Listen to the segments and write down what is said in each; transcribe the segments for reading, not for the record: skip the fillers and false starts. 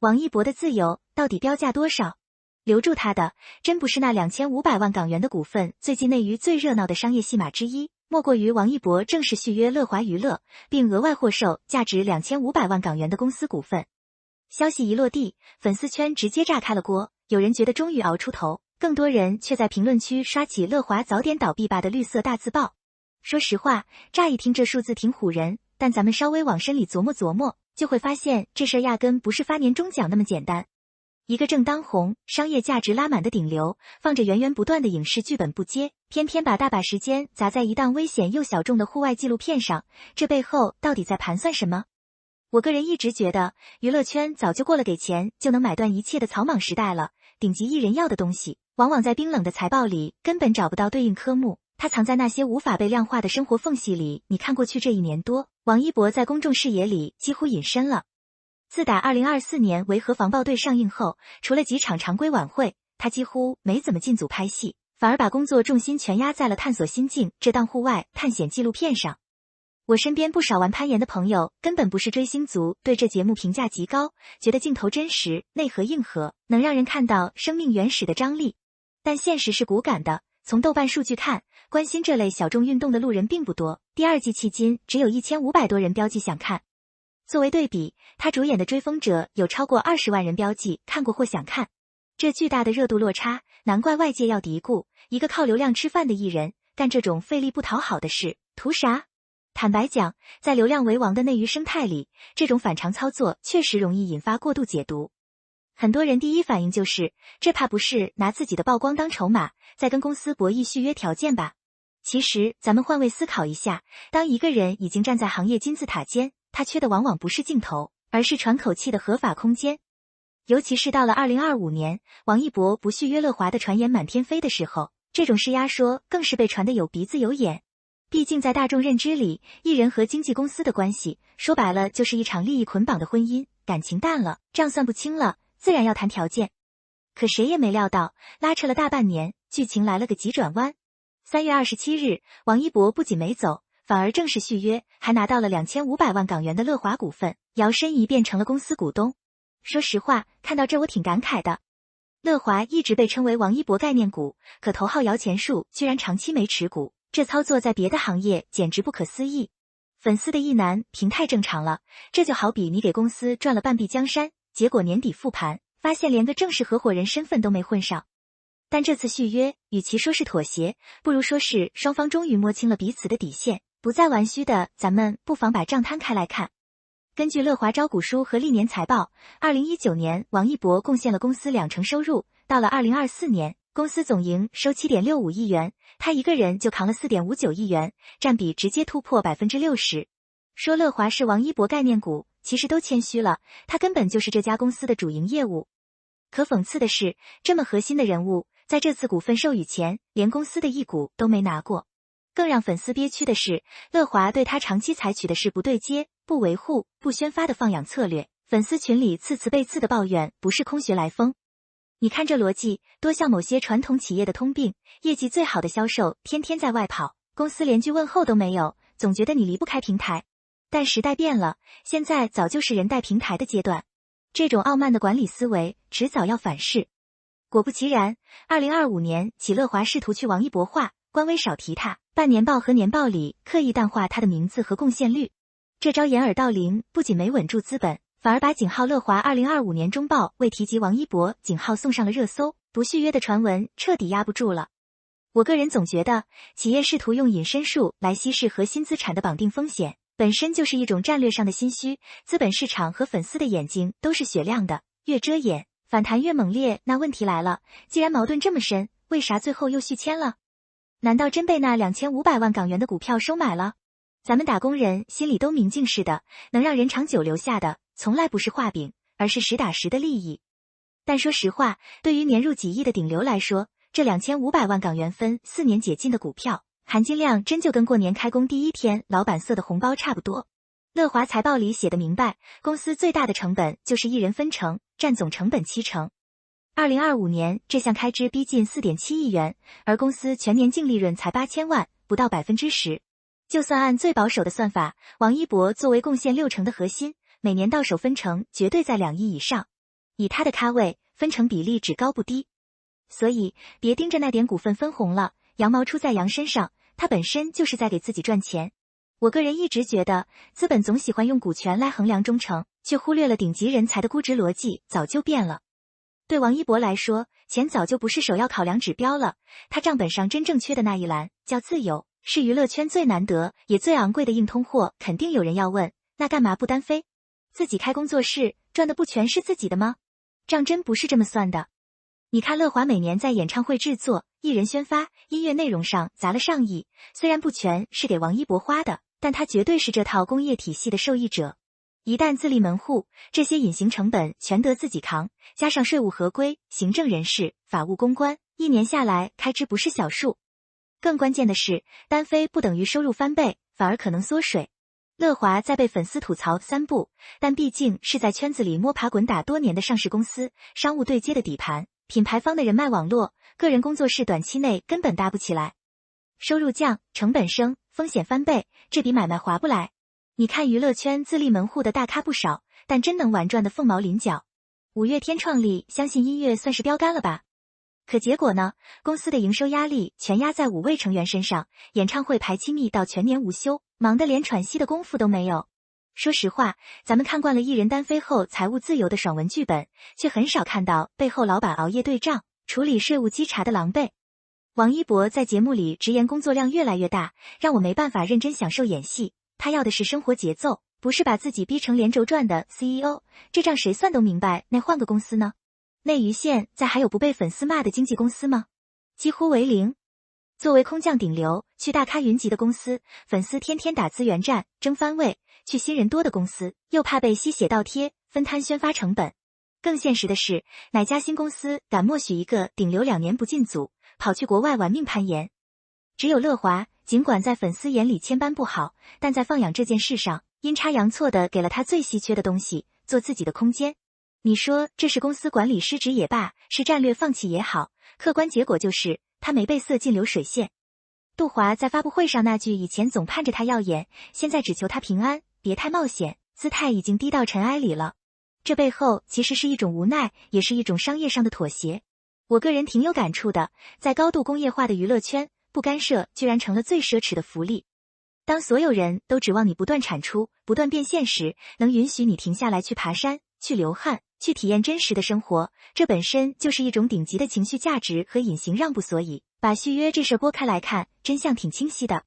王一博的自由到底标价多少？留住他的真不是那2500万港元的股份。最近内娱最热闹的商业戏码之一，莫过于王一博正式续约乐华娱乐，并额外获授价值2500万港元的公司股份。消息一落地，粉丝圈直接炸开了锅，有人觉得终于熬出头，更多人却在评论区刷起乐华早点倒闭吧的绿色大字报。说实话，乍一听这数字挺唬人，但咱们稍微往深里琢磨琢磨，就会发现这事儿压根不是发年终奖那么简单。一个正当红、商业价值拉满的顶流，放着源源不断的影视剧本不接，偏偏把大把时间砸在一档危险又小众的户外纪录片上，这背后到底在盘算什么？我个人一直觉得，娱乐圈早就过了给钱就能买断一切的草莽时代了，顶级艺人要的东西，往往在冰冷的财报里根本找不到对应科目，它藏在那些无法被量化的生活缝隙里。你看过去这1年多，王一博在公众视野里几乎隐身了。自打2024年维和防暴队上映后，除了几场常规晚会，他几乎没怎么进组拍戏，反而把工作重心全压在了探索心境这档户外探险纪录片上。我身边不少玩攀岩的朋友根本不是追星族，对这节目评价极高，觉得镜头真实，内核硬核，能让人看到生命原始的张力。但现实是骨感的，从豆瓣数据看，关心这类小众运动的路人并不多，第2季迄今只有1500多人标记想看。作为对比，他主演的《追风者》有超过20万人标记看过或想看。这巨大的热度落差，难怪外界要嘀咕，一个靠流量吃饭的艺人，干这种费力不讨好的事，图啥？坦白讲，在流量为王的内娱生态里，这种反常操作确实容易引发过度解读。很多人第一反应就是，这怕不是拿自己的曝光当筹码，在跟公司博弈续约条件吧？其实，咱们换位思考一下，当一个人已经站在行业金字塔尖，他缺的往往不是镜头，而是喘口气的合法空间。尤其是到了2025年，王一博不续约乐华的传言满天飞的时候，这种施压说更是被传得有鼻子有眼。毕竟在大众认知里，艺人和经纪公司的关系，说白了就是一场利益捆绑的婚姻，感情淡了，账算不清了，自然要谈条件。可谁也没料到，拉扯了大半年，剧情来了个急转弯。3月27日，王一博不仅没走，反而正式续约，还拿到了2500万港元的乐华股份，摇身一变成了公司股东。说实话，看到这我挺感慨的。乐华一直被称为王一博概念股，可头号摇钱树居然长期没持股，这操作在别的行业简直不可思议。粉丝的意难平太正常了，这就好比你给公司赚了半壁江山，结果年底复盘，发现连个正式合伙人身份都没混上。但这次续约，与其说是妥协，不如说是双方终于摸清了彼此的底线，不再玩虚的，咱们不妨把账摊开来看。根据乐华招股书和历年财报，2019年王一博贡献了公司20%收入，到了2024年，公司总营收7.65亿元，他一个人就扛了4.59亿元，占比直接突破60%。说乐华是王一博概念股，其实都谦虚了，他根本就是这家公司的主营业务。可讽刺的是，这么核心的人物，在这次股份授予前，连公司的一股都没拿过。更让粉丝憋屈的是，乐华对他长期采取的是不对接、不维护、不宣发的放养策略，粉丝群里次次被刺的抱怨不是空穴来风。你看这逻辑，多像某些传统企业的通病，业绩最好的销售天天在外跑，公司连句问候都没有，总觉得你离不开平台。但时代变了，现在早就是人带平台的阶段，这种傲慢的管理思维迟早要反噬。果不其然，2025年起乐华试图去王一博化，官微少提他，半年报和年报里刻意淡化他的名字和贡献率。这招掩耳盗铃不仅没稳住资本，反而把井号乐华2025年中报未提及王一博井号送上了热搜，不续约的传闻彻底压不住了。我个人总觉得，企业试图用隐身术来稀释核心资产的绑定风险，本身就是一种战略上的心虚，资本市场和粉丝的眼睛都是雪亮的，越遮掩，反弹越猛烈。那问题来了，既然矛盾这么深，为啥最后又续签了？难道真被那2500万港元的股票收买了？咱们打工人心里都明镜似的，能让人长久留下的，从来不是画饼，而是实打实的利益。但说实话，对于年入几亿的顶流来说，这2500万港元分4年解禁的股票，含金量真就跟过年开工第一天老板送的红包差不多。乐华财报里写得明白，公司最大的成本就是一人分成，占总成本70%。2025年这项开支逼近4.7亿元，而公司全年净利润才8000万，不到10%。就算按最保守的算法，王一博作为贡献60%的核心，每年到手分成绝对在2亿以上。以他的咖位，分成比例只高不低。所以别盯着那点股份分红了，羊毛出在羊身上，他本身就是在给自己赚钱。我个人一直觉得，资本总喜欢用股权来衡量忠诚，却忽略了顶级人才的估值逻辑早就变了。对王一博来说，钱早就不是首要考量指标了，他账本上真正缺的那一栏叫自由，是娱乐圈最难得也最昂贵的硬通货。肯定有人要问，那干嘛不单飞？自己开工作室，赚的不全是自己的吗？账真不是这么算的。你看乐华每年在演唱会制作、艺人宣发、音乐内容上砸了上亿，虽然不全是给王一博花的，但他绝对是这套工业体系的受益者。一旦自立门户，这些隐形成本全得自己扛，加上税务合规、行政人事、法务公关，一年下来开支不是小数。更关键的是，单飞不等于收入翻倍，反而可能缩水。乐华在被粉丝吐槽3不，但毕竟是在圈子里摸爬滚打多年的上市公司，商务对接的底盘，品牌方的人脉网络，个人工作室短期内根本搭不起来。收入降，成本升，风险翻倍，这笔买卖划不来。你看娱乐圈自立门户的大咖不少，但真能玩转的凤毛麟角。五月天创立，相信音乐算是标杆了吧？可结果呢？公司的营收压力全压在5位成员身上，演唱会排期密到全年无休，忙得连喘息的功夫都没有。说实话，咱们看惯了艺人单飞后财务自由的爽文剧本，却很少看到背后老板熬夜对账、处理税务稽查的狼狈。王一博在节目里直言工作量越来越大，让我没办法认真享受演戏。他要的是生活节奏，不是把自己逼成连轴转的 CEO。这账谁算都明白，那换个公司呢？内娱线在还有不被粉丝骂的经纪公司吗？几乎为零。作为空降顶流，去大咖云集的公司，粉丝天天打资源战、争番位；去新人多的公司，又怕被吸血倒贴，分摊宣发成本。更现实的是，哪家新公司敢默许一个顶流2年不进组，跑去国外玩命攀岩？只有乐华，尽管在粉丝眼里千般不好，但在放养这件事上，阴差阳错的给了他最稀缺的东西，做自己的空间。你说这是公司管理失职也罢，是战略放弃也好，客观结果就是他没被塞进流水线。杜华在发布会上那句以前总盼着他耀眼，现在只求他平安，别太冒险，姿态已经低到尘埃里了。这背后其实是一种无奈，也是一种商业上的妥协。我个人挺有感触的，在高度工业化的娱乐圈，不干涉居然成了最奢侈的福利。当所有人都指望你不断产出、不断变现时，能允许你停下来去爬山、去流汗、去体验真实的生活，这本身就是一种顶级的情绪价值和隐形让步。所以把续约这事拨开来看，真相挺清晰的。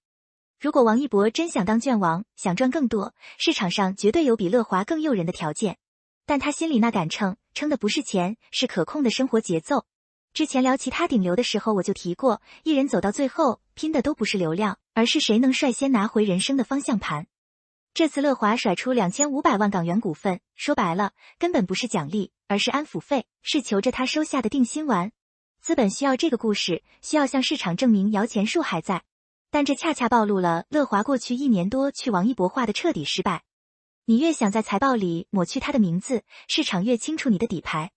如果王一博真想当卷王，想赚更多，市场上绝对有比乐华更诱人的条件。但他心里那杆秤，称的不是钱，是可控的生活节奏。之前聊其他顶流的时候我就提过，艺人走到最后拼的都不是流量，而是谁能率先拿回人生的方向盘。这次乐华甩出2500万港元股份，说白了根本不是奖励，而是安抚费，是求着他收下的定心丸。资本需要这个故事，需要向市场证明摇钱树还在。但这恰恰暴露了乐华过去1年多去王一博化的彻底失败。你越想在财报里抹去他的名字，市场越清楚你的底牌。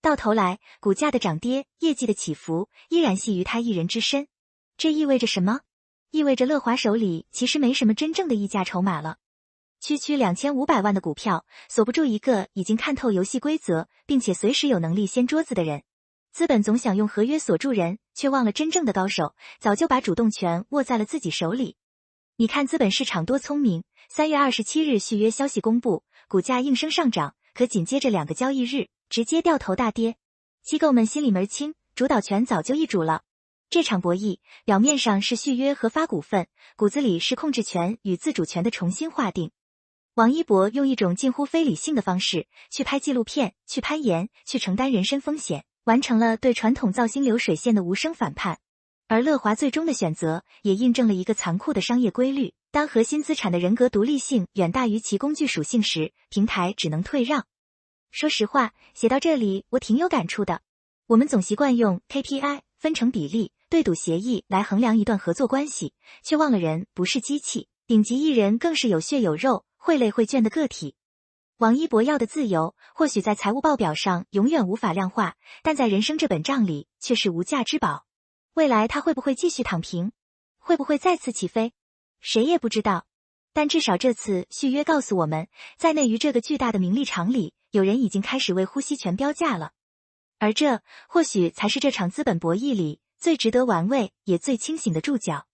到头来，股价的涨跌、业绩的起伏，依然系于他一人之身。这意味着什么？意味着乐华手里其实没什么真正的溢价筹码了。区2500万的股票，锁不住一个已经看透游戏规则，并且随时有能力掀桌子的人。资本总想用合约锁住人，却忘了真正的高手早就把主动权握在了自己手里。你看资本市场多聪明，3月27日续约消息公布，股价应声上涨，可紧接着2个交易日直接掉头大跌。机构们心里门清，主导权早就易主了。这场博弈表面上是续约和发股份，骨子里是控制权与自主权的重新划定。王一博用一种近乎非理性的方式去拍纪录片，去攀岩，去承担人身风险，完成了对传统造星流水线的无声反叛。而乐华最终的选择也印证了一个残酷的商业规律，当核心资产的人格独立性远大于其工具属性时，平台只能退让。说实话，写到这里我挺有感触的。我们总习惯用 KPI 分成比例、对赌协议来衡量一段合作关系，却忘了人不是机器，顶级艺人更是有血有肉、会累会倦的个体。王一博要的自由，或许在财务报表上永远无法量化，但在人生这本账里却是无价之宝。未来他会不会继续躺平？会不会再次起飞？谁也不知道。但至少这次续约告诉我们，在内娱这个巨大的名利场里，有人已经开始为呼吸权标价了。而这或许才是这场资本博弈里最值得玩味也最清醒的注脚。